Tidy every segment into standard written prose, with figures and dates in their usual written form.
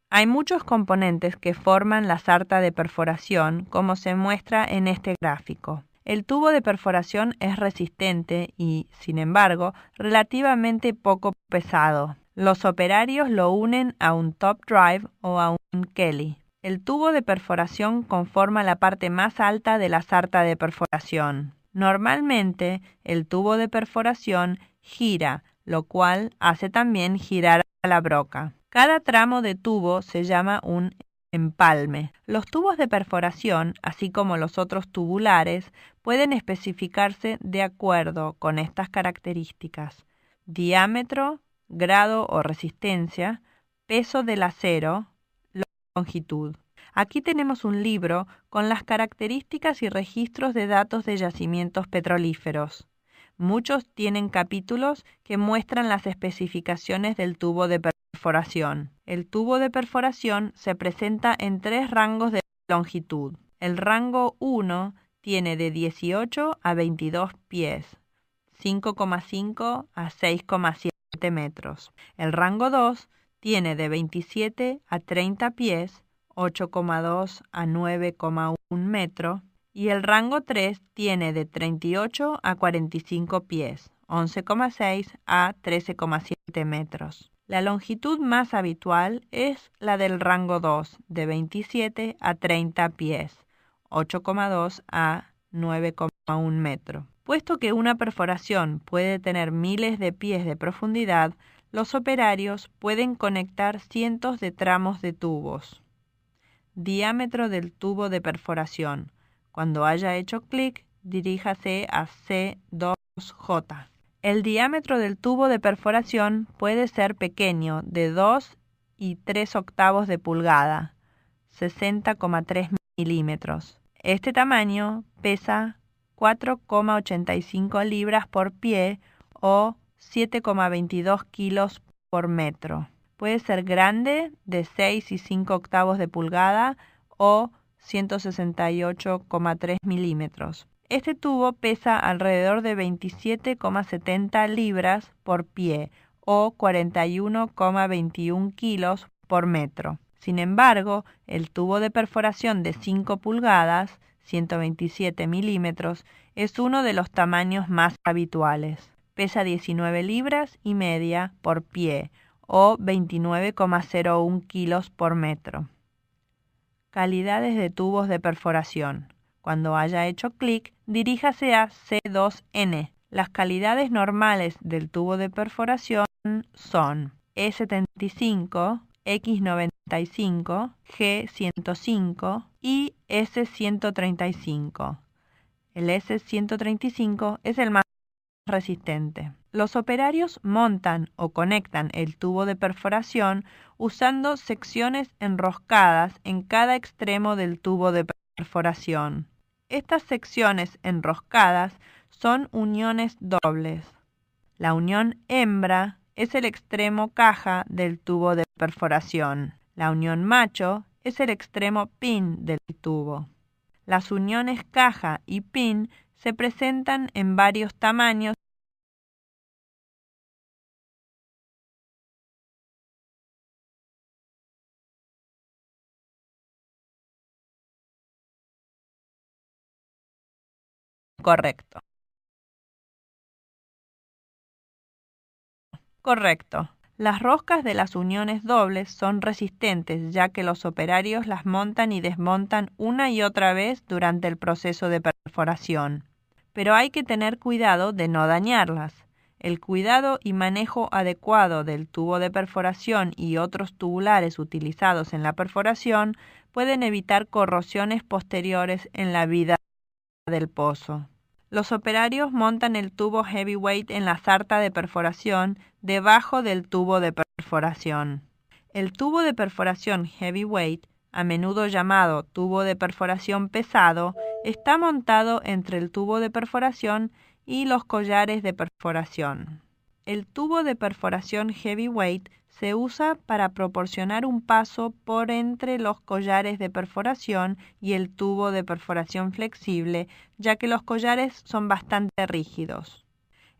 Hay muchos componentes que forman la sarta de perforación, como se muestra en este gráfico. El tubo de perforación es resistente y, sin embargo, relativamente poco pesado. Los operarios lo unen a un top drive o a un Kelly. El tubo de perforación conforma la parte más alta de la sarta de perforación. Normalmente, el tubo de perforación gira, lo cual hace también girar a la broca. Cada tramo de tubo se llama un empalme. Los tubos de perforación, así como los otros tubulares, pueden especificarse de acuerdo con estas características: diámetro, grado o resistencia, peso del acero, longitud. Aquí tenemos un libro con las características y registros de datos de yacimientos petrolíferos. Muchos tienen capítulos que muestran las especificaciones del tubo de perforación. El tubo de perforación se presenta en 3 rangos de longitud. El rango 1 tiene de 18 a 22 pies, 5,5 a 6,7 metros. El rango 2 tiene de 27 a 30 pies, 8,2 a 9,1 metro. Y el rango 3 tiene de 38 a 45 pies, 11,6 a 13,7 metros. La longitud más habitual es la del rango 2, de 27 a 30 pies, 8,2 a 9,1 metro. Puesto que una perforación puede tener miles de pies de profundidad, los operarios pueden conectar cientos de tramos de tubos. Diámetro del tubo de perforación. Cuando haya hecho clic, diríjase a C2J. El diámetro del tubo de perforación puede ser pequeño, de 2 y 3 octavos de pulgada, 60,3 milímetros. Este tamaño pesa 4,85 libras por pie o 7,22 kilos por metro. Puede ser grande, de 6 y 5 octavos de pulgada o 168,3 milímetros. Este tubo pesa alrededor de 27,70 libras por pie o 41,21 kilos por metro. Sin embargo, el tubo de perforación de 5 pulgadas, 127 milímetros, es uno de los tamaños más habituales. Pesa 19 libras y media por pie o 29,01 kilos por metro. Calidades de tubos de perforación. Cuando haya hecho clic, diríjase a C2N. Las calidades normales del tubo de perforación son E75, X95, G105 y S135. El S135 es el más resistente. Los operarios montan o conectan el tubo de perforación usando secciones enroscadas en cada extremo del tubo de perforación. Estas secciones enroscadas son uniones dobles. La unión hembra es el extremo caja del tubo de perforación. La unión macho es el extremo pin del tubo. Las uniones caja y pin se presentan en varios tamaños. Correcto. Correcto. Las roscas de las uniones dobles son resistentes, ya que los operarios las montan y desmontan una y otra vez durante el proceso de perforación. Pero hay que tener cuidado de no dañarlas. El cuidado y manejo adecuado del tubo de perforación y otros tubulares utilizados en la perforación pueden evitar corrosiones posteriores en la vida del pozo. Los operarios montan el tubo heavyweight en la sarta de perforación debajo del tubo de perforación. El tubo de perforación heavyweight, a menudo llamado tubo de perforación pesado, está montado entre el tubo de perforación y los collares de perforación. El tubo de perforación heavyweight se usa para proporcionar un paso por entre los collares de perforación y el tubo de perforación flexible, ya que los collares son bastante rígidos.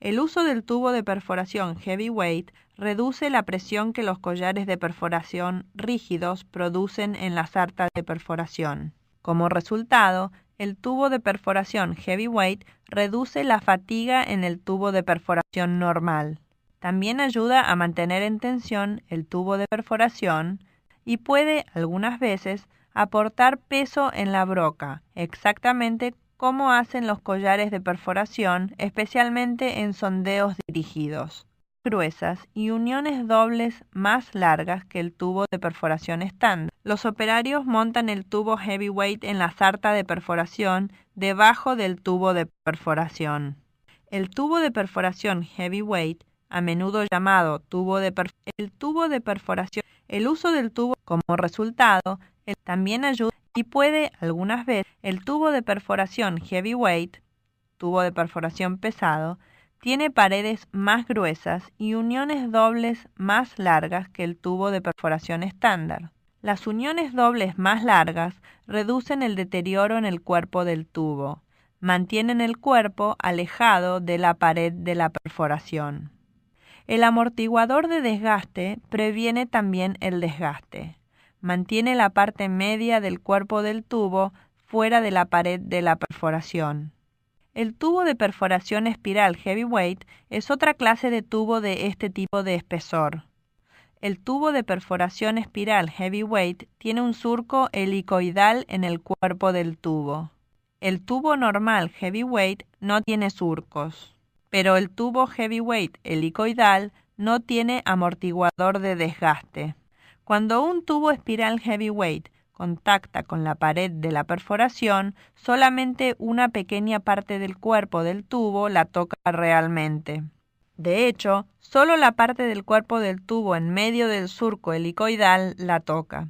El uso del tubo de perforación heavyweight reduce la presión que los collares de perforación rígidos producen en la sarta de perforación. Como resultado, el tubo de perforación heavyweight reduce la fatiga en el tubo de perforación normal. También ayuda a mantener en tensión el tubo de perforación y puede, algunas veces, aportar peso en la broca, exactamente como hacen los collares de perforación, especialmente en sondeos dirigidos, gruesas y uniones dobles más largas que el tubo de perforación estándar. Los operarios montan el tubo heavyweight en la sarta de perforación debajo del tubo de perforación. El tubo de perforación heavyweight, a menudo llamado el uso del tubo como resultado también ayuda y puede, algunas veces, el tubo de perforación heavyweight, tubo de perforación pesado, tiene paredes más gruesas y uniones dobles más largas que el tubo de perforación estándar. Las uniones dobles más largas reducen el deterioro en el cuerpo del tubo, mantienen el cuerpo alejado de la pared de la perforación. El amortiguador de desgaste previene también el desgaste. Mantiene la parte media del cuerpo del tubo fuera de la pared de la perforación. El tubo de perforación espiral heavyweight es otra clase de tubo de este tipo de espesor. El tubo de perforación espiral heavyweight tiene un surco helicoidal en el cuerpo del tubo. El tubo normal heavyweight no tiene surcos, pero el tubo heavyweight helicoidal no tiene amortiguador de desgaste. Cuando un tubo espiral heavyweight contacta con la pared de la perforación, solamente una pequeña parte del cuerpo del tubo la toca realmente. De hecho, solo la parte del cuerpo del tubo en medio del surco helicoidal la toca.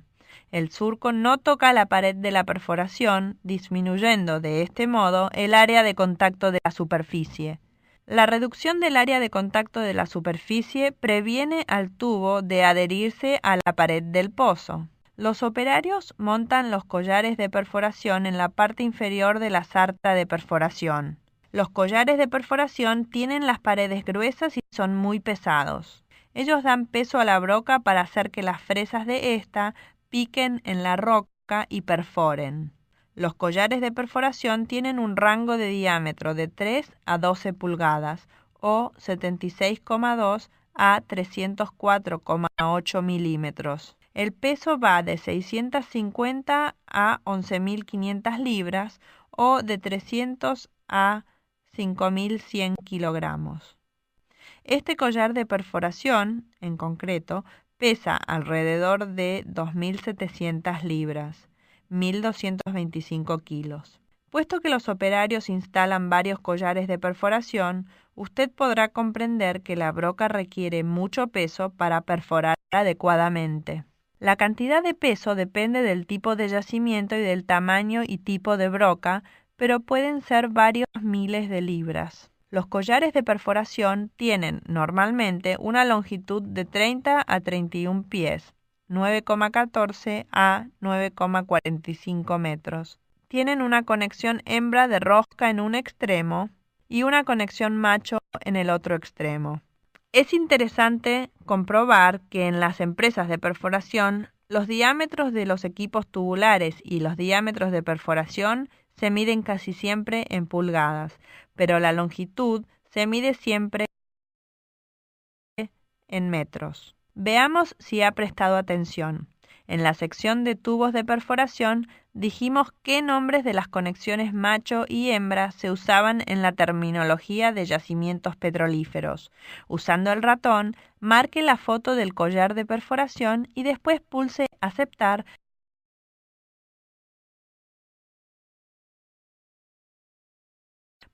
El surco no toca la pared de la perforación, disminuyendo de este modo el área de contacto de la superficie. La reducción del área de contacto de la superficie previene al tubo de adherirse a la pared del pozo. Los operarios montan los collares de perforación en la parte inferior de la sarta de perforación. Los collares de perforación tienen las paredes gruesas y son muy pesados. Ellos dan peso a la broca para hacer que las fresas de ésta piquen en la roca y perforen. Los collares de perforación tienen un rango de diámetro de 3 a 12 pulgadas o 76,2 a 304,8 milímetros. El peso va de 650 a 11.500 libras o de 300 a 5.100 kilogramos. Este collar de perforación, en concreto, pesa alrededor de 2.700 libras. 1.225 kilos. Puesto que los operarios instalan varios collares de perforación, usted podrá comprender que la broca requiere mucho peso para perforar adecuadamente. La cantidad de peso depende del tipo de yacimiento y del tamaño y tipo de broca, pero pueden ser varios miles de libras. Los collares de perforación tienen normalmente una longitud de 30 a 31 pies, 9,14 a 9,45 metros. Tienen una conexión hembra de rosca en un extremo y una conexión macho en el otro extremo. Es interesante comprobar que en las empresas de perforación, los diámetros de los equipos tubulares y los diámetros de perforación se miden casi siempre en pulgadas, pero la longitud se mide siempre en metros. Veamos si ha prestado atención. En la sección de tubos de perforación dijimos qué nombres de las conexiones macho y hembra se usaban en la terminología de yacimientos petrolíferos. Usando el ratón, marque la foto del collar de perforación y después pulse Aceptar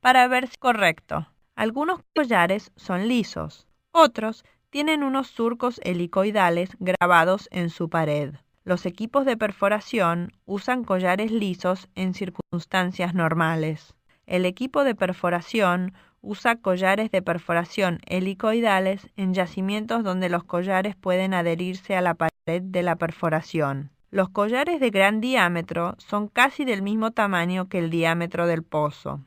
para ver si es correcto. Algunos collares son lisos, otros tienen unos surcos helicoidales grabados en su pared. Los equipos de perforación usan collares lisos en circunstancias normales. El equipo de perforación usa collares de perforación helicoidales en yacimientos donde los collares pueden adherirse a la pared de la perforación. Los collares de gran diámetro son casi del mismo tamaño que el diámetro del pozo.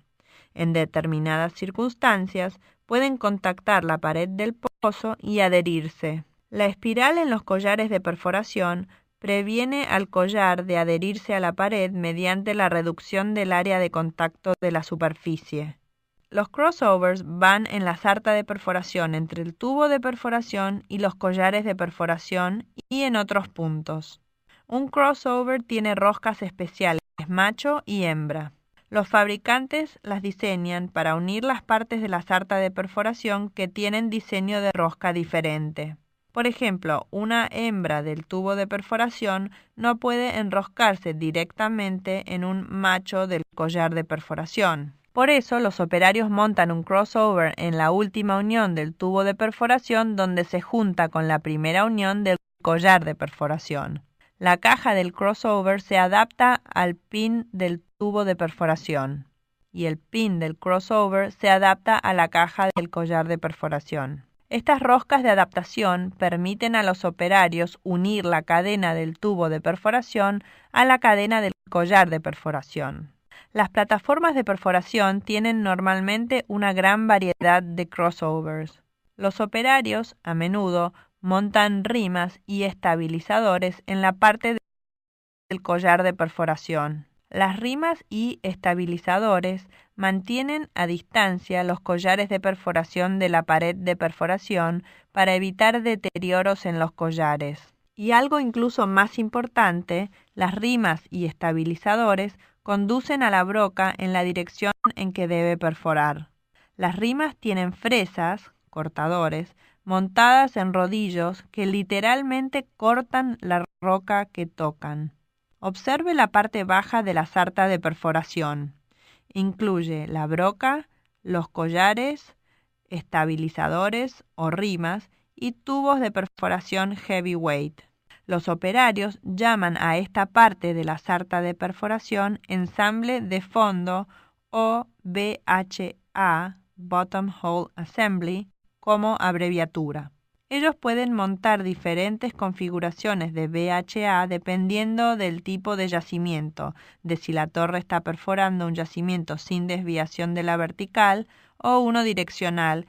En determinadas circunstancias, pueden contactar la pared del pozo y adherirse. La espiral en los collares de perforación previene al collar de adherirse a la pared mediante la reducción del área de contacto de la superficie. Los crossovers van en la sarta de perforación entre el tubo de perforación y los collares de perforación y en otros puntos. Un crossover tiene roscas especiales, macho y hembra. Los fabricantes las diseñan para unir las partes de la sarta de perforación que tienen diseño de rosca diferente. Por ejemplo, una hembra del tubo de perforación no puede enroscarse directamente en un macho del collar de perforación. Por eso, los operarios montan un crossover en la última unión del tubo de perforación donde se junta con la primera unión del collar de perforación. La caja del crossover se adapta al pin del tubo de perforación y el pin del crossover se adapta a la caja del collar de perforación. Estas roscas de adaptación permiten a los operarios unir la cadena del tubo de perforación a la cadena del collar de perforación. Las plataformas de perforación tienen normalmente una gran variedad de crossovers. Los operarios, a menudo, montan rimas y estabilizadores en la parte del collar de perforación. Las rimas y estabilizadores mantienen a distancia los collares de perforación de la pared de perforación para evitar deterioros en los collares. Y algo incluso más importante, las rimas y estabilizadores conducen a la broca en la dirección en que debe perforar. Las rimas tienen fresas, cortadores, montadas en rodillos que literalmente cortan la roca que tocan. Observe la parte baja de la sarta de perforación. Incluye la broca, los collares, estabilizadores o rimas y tubos de perforación heavyweight. Los operarios llaman a esta parte de la sarta de perforación ensamble de fondo o BHA, Bottom Hole Assembly, como abreviatura. Ellos pueden montar diferentes configuraciones de BHA dependiendo del tipo de yacimiento, de si la torre está perforando un yacimiento sin desviación de la vertical o uno direccional.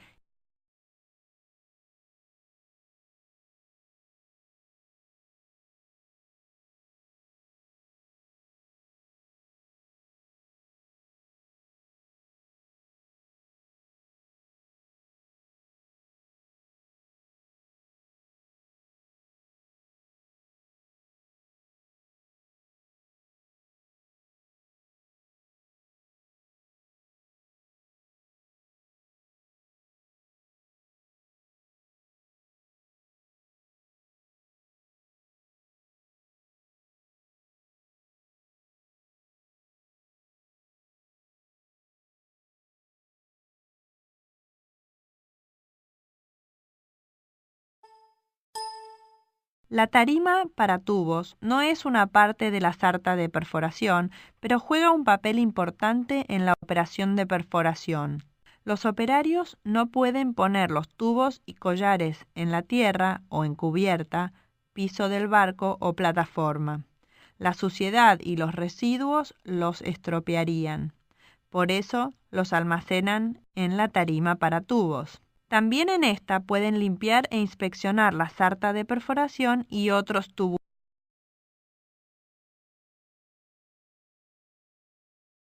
La tarima para tubos no es una parte de la sarta de perforación, pero juega un papel importante en la operación de perforación. Los operarios no pueden poner los tubos y collares en la tierra o en cubierta, piso del barco o plataforma. La suciedad y los residuos los estropearían. Por eso los almacenan en la tarima para tubos. También en esta pueden limpiar e inspeccionar la sarta de perforación y otros tubos